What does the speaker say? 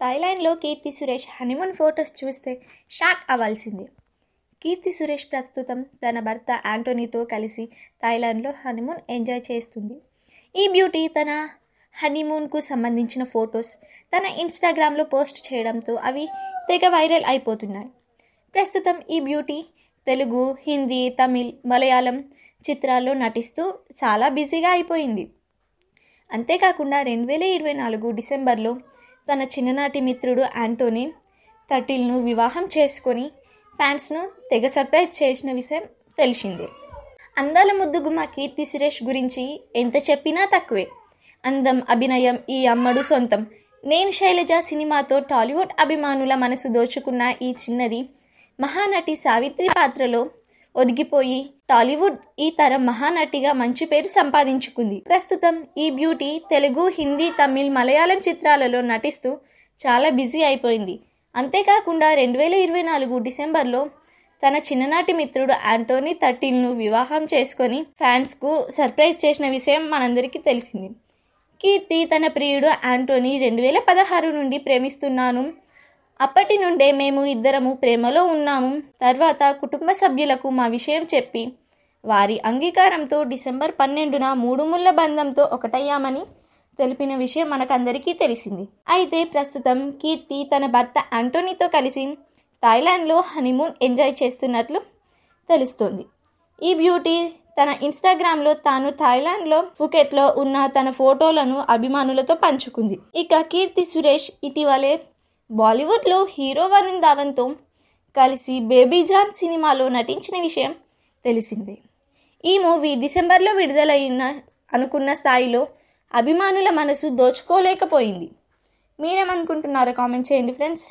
థాయిలాండ్లో Keerthy Suresh honeymoon photos చూస్తే shock అవ్వాల్సిందే. కీర్తి సురేష్ ప్రస్తుతం తన భర్త యాంటోనీతో కలిసి థాయిలాండ్లో హనీమూన్ ఎంజాయ్ చేస్తుంది. ఈ బ్యూటీ తన హనీమూన్కు సంబంధించిన ఫొటోస్ తన ఇన్స్టాగ్రామ్లో పోస్ట్ చేయడంతో అవి తెగ వైరల్ అయిపోతున్నాయి. ప్రస్తుతం ఈ బ్యూటీ తెలుగు, హిందీ, తమిళ్, మలయాళం చిత్రాల్లో నటిస్తూ చాలా బిజీగా అయిపోయింది. అంతేకాకుండా 2024 డిసెంబర్లో తన చిన్ననాటి మిత్రుడు యాంటోనీ తటిల్ను వివాహం చేసుకొని ఫ్యాన్స్ను తెగ సర్ప్రైజ్ చేసిన విషయం తెలిసిందే. అందాల ముద్దుగుమ్మ కీర్తి సురేష్ గురించి ఎంత చెప్పినా తక్కువే. అందం, అభినయం ఈ అమ్మడు సొంతం. నేను శైలజ సినిమాతో టాలీవుడ్ అభిమానుల మనసు దోచుకున్న ఈ చిన్నది మహానటి సావిత్రి పాత్రలో ఒదిగిపోయి టాలీవుడ్ ఈ తరం మహానటిగా మంచి పేరు సంపాదించుకుంది. ప్రస్తుతం ఈ బ్యూటీ తెలుగు, హిందీ, తమిళ్, మలయాళం చిత్రాలలో నటిస్తూ చాలా బిజీ అయిపోయింది. అంతేకాకుండా 2024 డిసెంబర్లో తన చిన్ననాటి మిత్రుడు యాంటోనీ తటిల్ను వివాహం చేసుకొని ఫ్యాన్స్కు సర్ప్రైజ్ చేసిన విషయం మనందరికీ తెలిసింది. కీర్తి తన ప్రియుడు యాంటోనీ 2016 నుండి ప్రేమిస్తున్నాను, అప్పటి నుండే మేము ఇద్దరము ప్రేమలో ఉన్నాము, తర్వాత కుటుంబ సభ్యులకు మా విషయం చెప్పి వారి అంగీకారంతో డిసెంబర్ 12న 3 ముళ్ళ బంధంతో ఒకటయ్యామని తెలిపిన విషయం మనకందరికీ తెలిసింది. అయితే ప్రస్తుతం కీర్తి తన భర్త యాంటోనీతో కలిసి థాయిలాండ్లో హనీమూన్ ఎంజాయ్ చేస్తున్నట్లు తెలుస్తోంది. ఈ బ్యూటీ తన ఇన్స్టాగ్రామ్లో తాను థాయిలాండ్లో ఫుకెట్లో ఉన్న తన ఫోటోలను అభిమానులతో పంచుకుంది. ఇక కీర్తి సురేష్ ఇటీవలే బాలీవుడ్లో హీరో వరుణ్ ధావన్తో కలిసి బేబీ జాన్ సినిమాలో నటించిన విషయం తెలిసిందే. ఈ మూవీ డిసెంబర్లో విడుదలైన అనుకున్న స్థాయిలో అభిమానుల మనసు దోచుకోలేకపోయింది. మీరేమనుకుంటున్నారో కామెంట్ చేయండి ఫ్రెండ్స్.